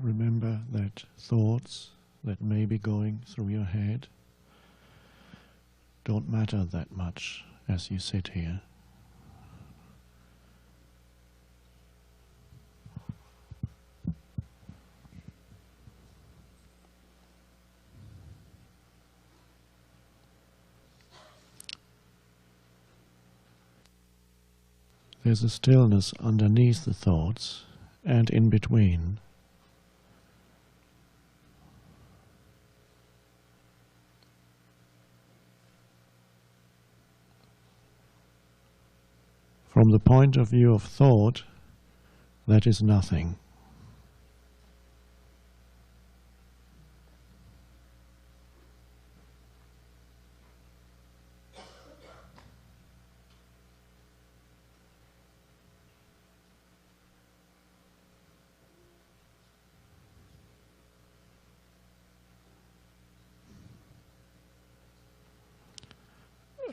remember that thoughts that may be going through your head don't matter that much as you sit here. There's a stillness underneath the thoughts and in between. From the point of view of thought, that is nothing.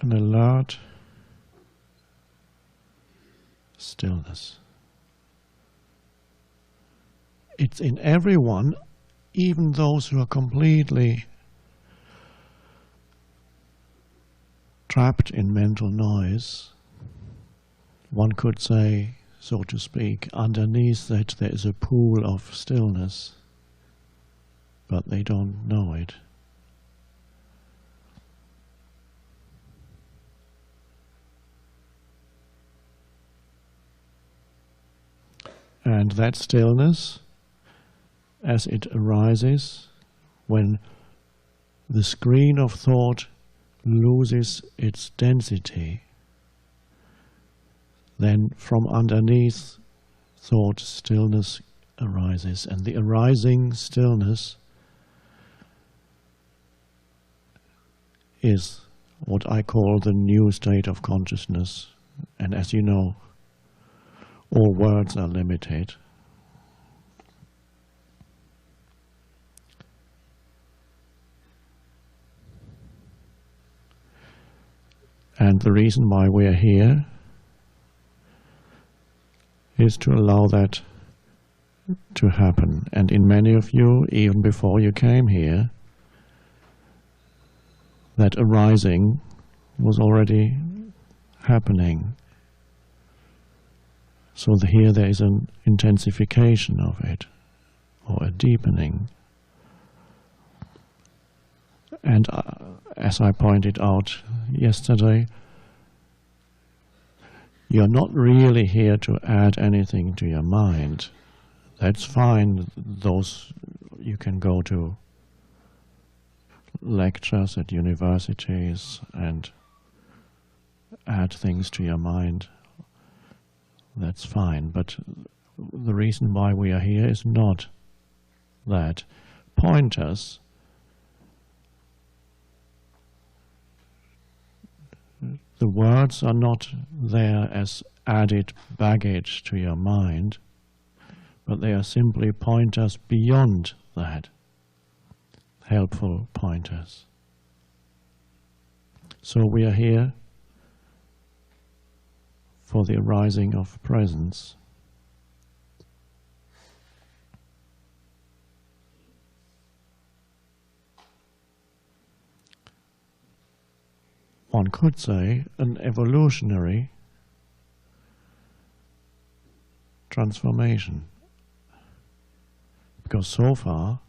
An alert stillness. It's in everyone, even those who are completely trapped in mental noise. One could say, so to speak, underneath that there is a pool of stillness, but they don't know it. And that stillness, as it arises, when the screen of thought loses its density, then from underneath thought stillness arises. And the arising stillness is what I call the new state of consciousness. And as you know, all words are limited. And the reason why we are here is to allow that to happen. And in many of you, even before you came here, that arising was already happening. So here there is an intensification of it, or a deepening. And as I pointed out yesterday, you're not really here to add anything to your mind. That's fine. Those you can go to lectures at universities and add things to your mind. That's fine, but the reason why we are here is not that. Pointers, the words are not there as added baggage to your mind, but they are simply pointers beyond that, helpful pointers. So we are here for the arising of presence. One could say an evolutionary transformation, because so far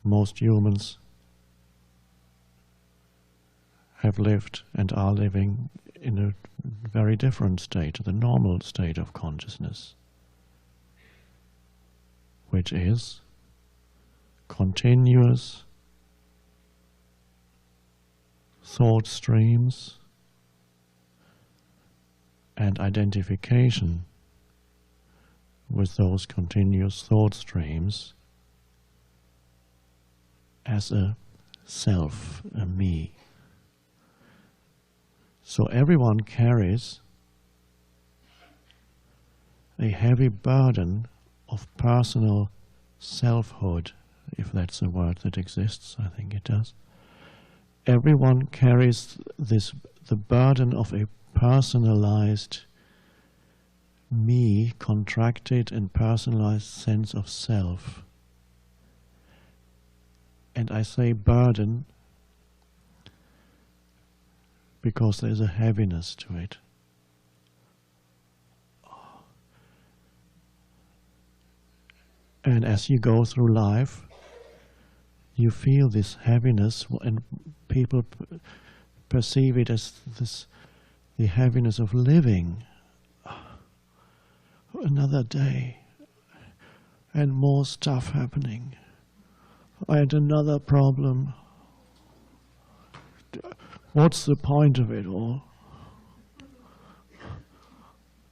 most humans have lived and are living in a very different state, the normal state of consciousness, which is continuous thought streams and identification with those continuous thought streams as a self, a me. So everyone carries a heavy burden of personal selfhood, if that's a word that exists. I think it does. Everyone carries the burden of a personalized me, contracted and personalized sense of self. And I say burden because there's a heaviness to it. And as you go through life, you feel this heaviness, and people perceive it as the heaviness of living. Another day, and more stuff happening, and another problem. What's the point of it all?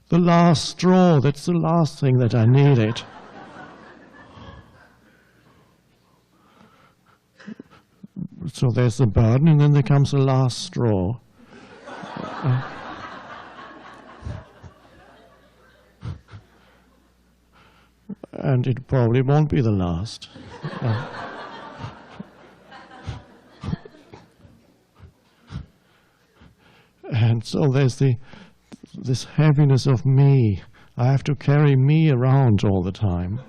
The last straw, that's the last thing that I needed. So there's the burden, and then there comes the last straw. And it probably won't be the last. And so there's this heaviness of me. I have to carry me around all the time.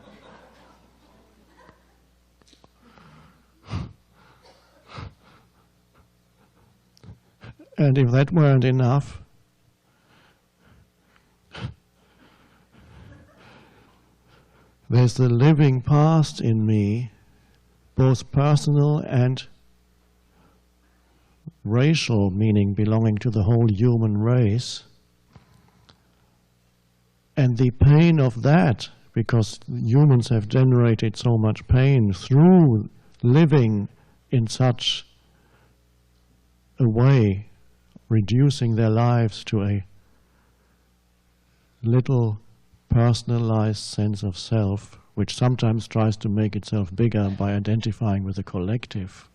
And if that weren't enough, there's the living past in me, both personal and racial, meaning belonging to the whole human race. And the pain of that, because humans have generated so much pain through living in such a way, reducing their lives to a little personalized sense of self, which sometimes tries to make itself bigger by identifying with a collective,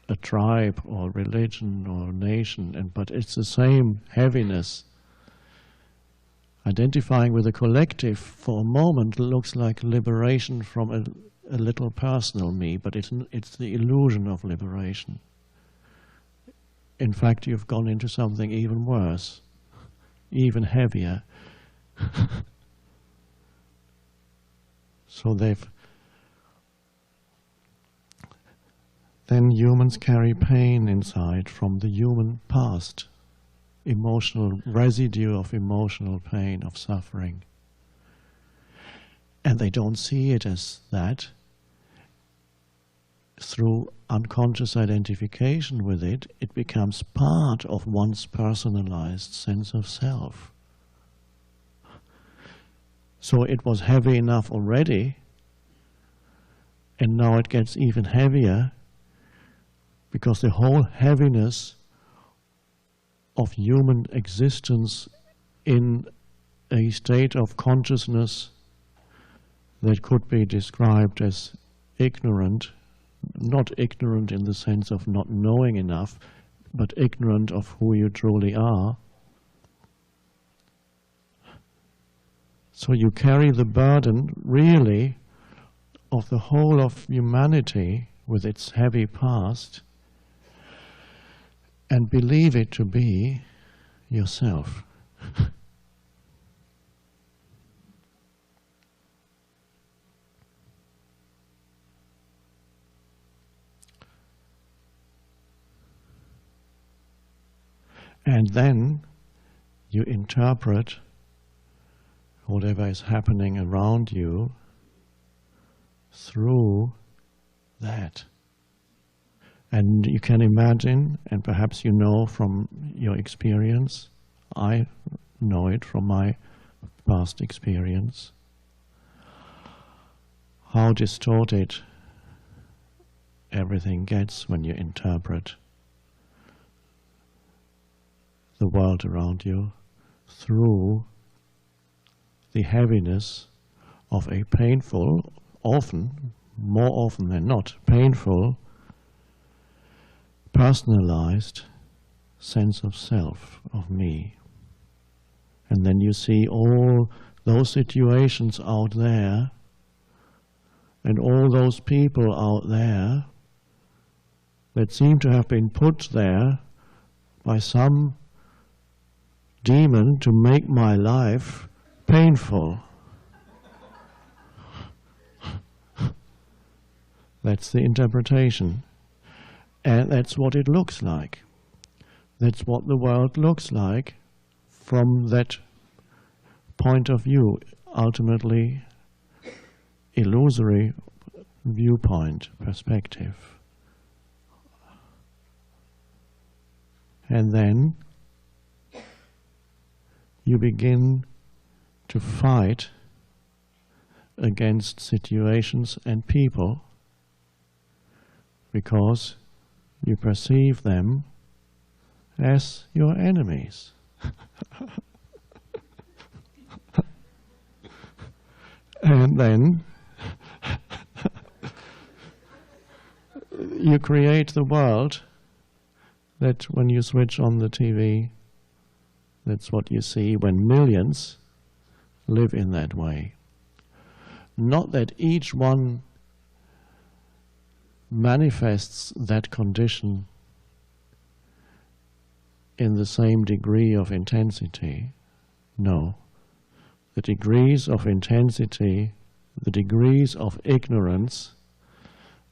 a tribe or religion or nation, but it's the same heaviness. Identifying with a collective for a moment looks like liberation from a little personal me, but it's the illusion of liberation. In fact, you've gone into something even worse, even heavier. So then humans carry pain inside from the human past, emotional residue of emotional pain, of suffering. And they don't see it as that. Through unconscious identification with it, it becomes part of one's personalized sense of self. So it was heavy enough already, and now it gets even heavier, because the whole heaviness of human existence in a state of consciousness that could be described as ignorant, not ignorant in the sense of not knowing enough, but ignorant of who you truly are. So you carry the burden, really, of the whole of humanity with its heavy past, and believe it to be yourself. And then you interpret whatever is happening around you through that. And you can imagine, and perhaps you know from your experience, I know it from my past experience, how distorted everything gets when you interpret the world around you through the heaviness of a painful, often, more often than not, painful, personalized sense of self, of me. And then you see all those situations out there and all those people out there that seem to have been put there by some demon to make my life painful. That's the interpretation. And that's what it looks like. That's what the world looks like from that point of view, ultimately illusory viewpoint, perspective. And then you begin to fight against situations and people because you perceive them as your enemies. And then you create the world that when you switch on the TV, that's what you see when millions live in that way. Not that each one manifests that condition in the same degree of intensity. No. The degrees of intensity, the degrees of ignorance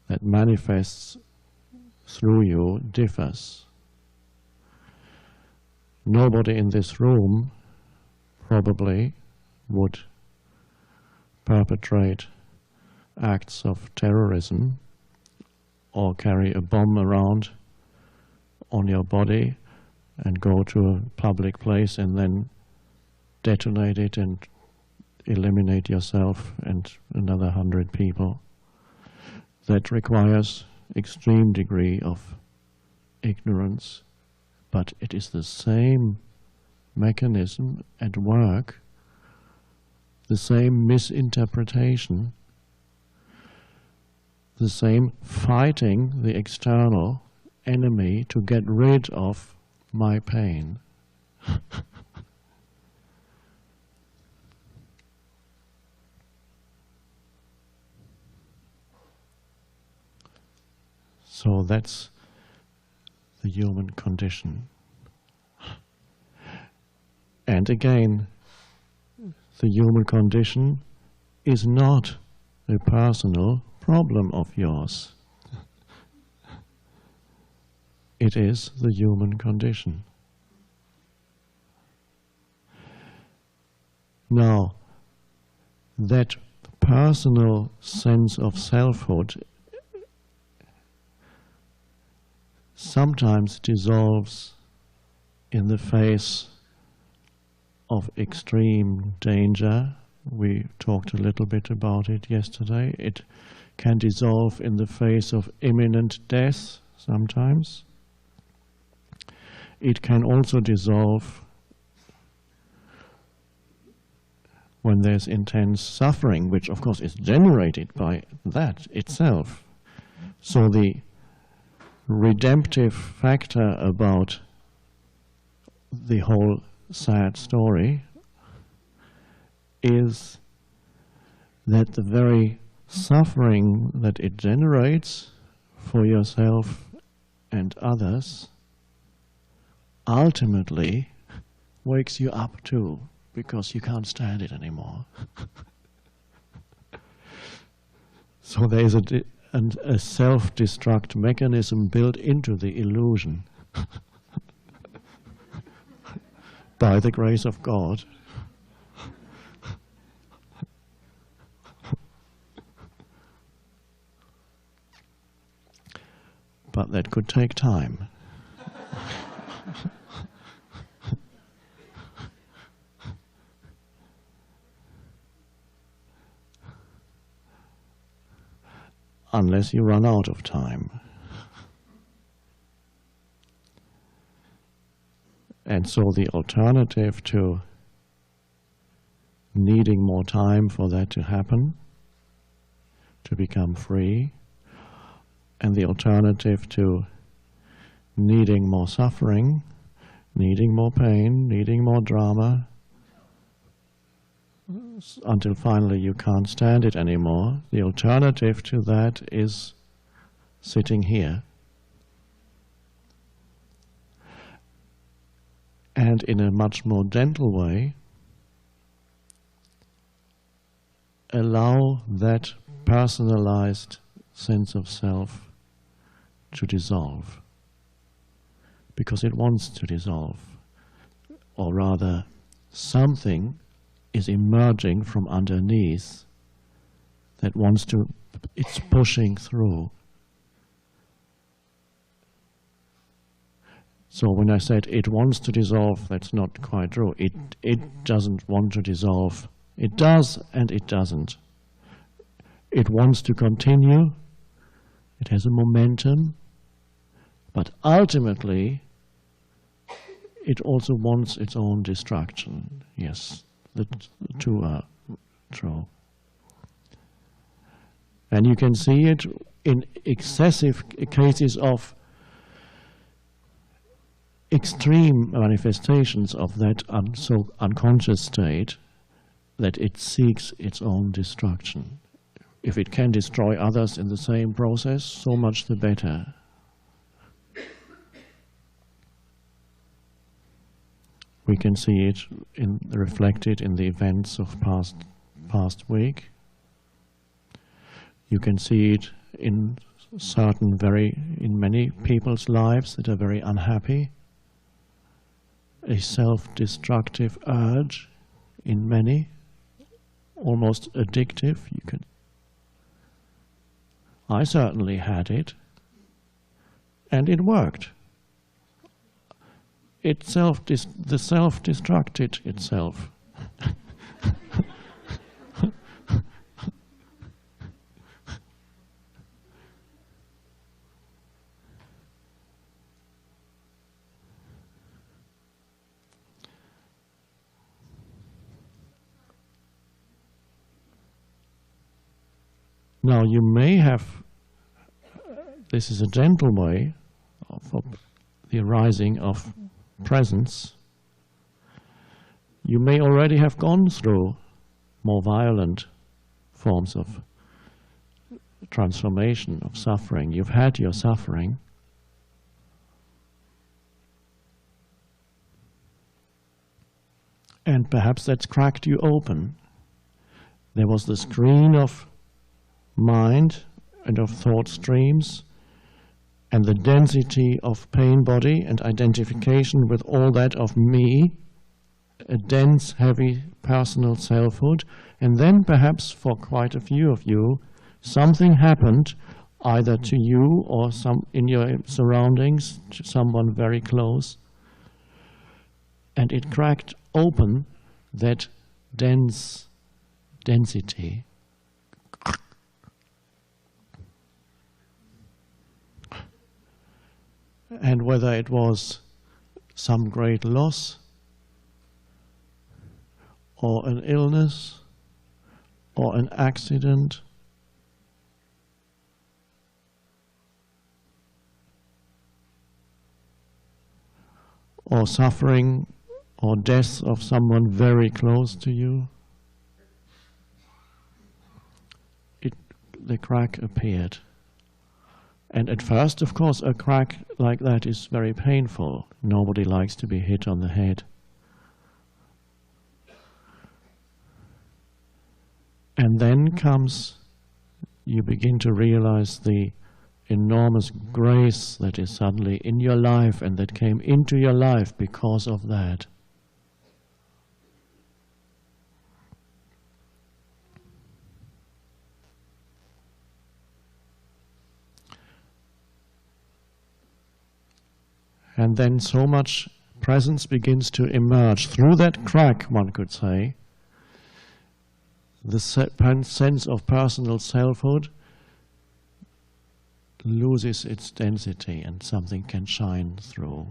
that manifests through you differs. Nobody in this room probably would perpetrate acts of terrorism or carry a bomb around on your body and go to a public place and then detonate it and eliminate yourself and another 100 people. That requires extreme degree of ignorance, but it is the same mechanism at work, the same misinterpretation, the same fighting the external enemy to get rid of my pain. So that's the human condition. And again, the human condition is not a personal problem of yours. It is the human condition. Now, that personal sense of selfhood sometimes dissolves in the face of extreme danger. We talked a little bit about it yesterday. It can dissolve in the face of imminent death sometimes. It can also dissolve when there's intense suffering, which of course is generated by that itself. So the redemptive factor about the whole sad story is that the very suffering that it generates for yourself and others ultimately wakes you up too, because you can't stand it anymore. So there is a self-destruct mechanism built into the illusion by the grace of God. But that could take time. Unless you run out of time. And so the alternative to needing more time for that to happen, to become free, and the alternative to needing more suffering, needing more pain, needing more drama, until finally you can't stand it anymore. The alternative to that is sitting here. and in a much more gentle way, allow that personalized sense of self to dissolve, because it wants to dissolve, or rather something is emerging from underneath that wants to, it's pushing through. So when I said it wants to dissolve, that's not quite true. It doesn't want to dissolve. It does and it doesn't. It wants to continue. It has a momentum. But ultimately, it also wants its own destruction. Yes, the two are true. And you can see it in excessive cases of extreme manifestations of that so unconscious state, that it seeks its own destruction. If it can destroy others in the same process, so much the better. We can see it reflected in the events of past week. You can see it in many people's lives that are very unhappy. A self-destructive urge in many, almost addictive. I certainly had it, and it worked. The self-destructed itself. Now you may have, this is a gentle way of the arising of presence. You may already have gone through more violent forms of transformation, of suffering. You've had your suffering. And perhaps that's cracked you open. There was the screen of mind and of thought streams, and the density of pain body and identification with all that of me, a dense, heavy personal selfhood. And then perhaps for quite a few of you, something happened either to you or in your surroundings, to someone very close, and it cracked open that density. And whether it was some great loss, or an illness, or an accident, or suffering or death of someone very close to you, the crack appeared. And at first, of course, a crack like that is very painful. Nobody likes to be hit on the head. And then you begin to realize the enormous grace that is suddenly in your life and that came into your life because of that. And then so much presence begins to emerge. Through that crack, one could say, the sense of personal selfhood loses its density and something can shine through.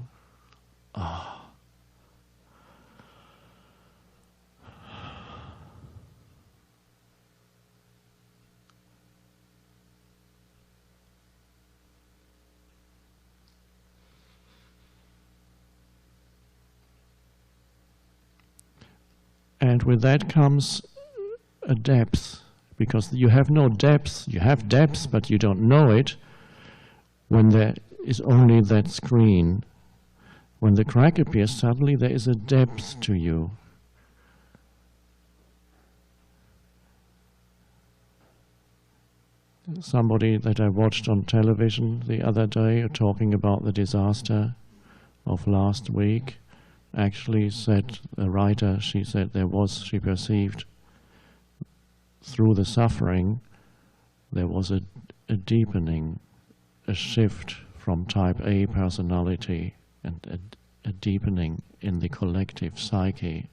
And with that comes a depth, because you have no depth. You have depth, but you don't know it when there is only that screen. When the crack appears, suddenly there is a depth to you. Somebody that I watched on television the other day talking about the disaster of last week actually said, the writer, she said she perceived through the suffering there was a deepening, a shift from type A personality and a deepening in the collective psyche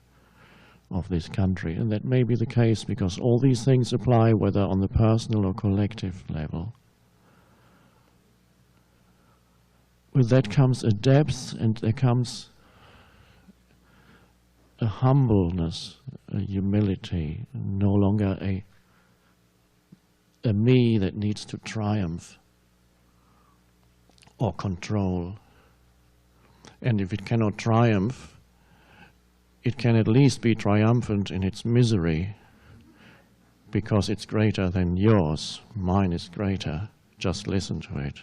of this country. And that may be the case because all these things apply whether on the personal or collective level. With that comes a depth, and there comes a humbleness, a humility, no longer a me that needs to triumph or control. And if it cannot triumph, it can at least be triumphant in its misery, because it's greater than yours. Mine is greater. Just listen to it.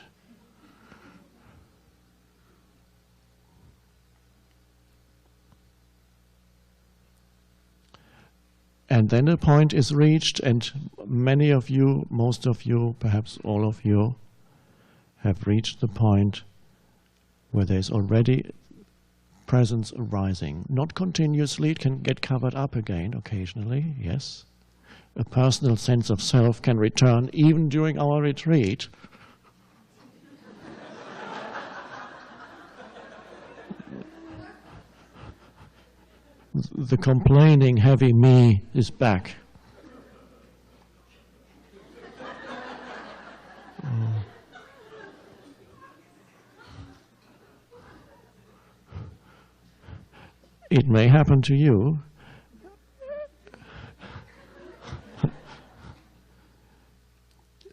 And then a point is reached, and many of you, most of you, perhaps all of you, have reached the point where there's already presence arising. Not continuously, it can get covered up again occasionally, yes. A personal sense of self can return even during our retreat. The complaining heavy me is back. It may happen to you.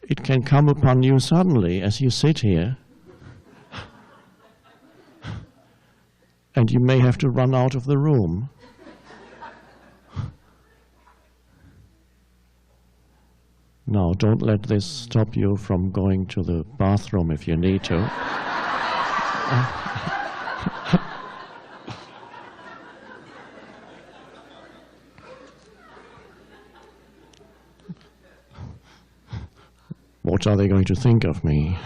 It can come upon you suddenly as you sit here. And you may have to run out of the room. Now, don't let this stop you from going to the bathroom if you need to. What are they going to think of me?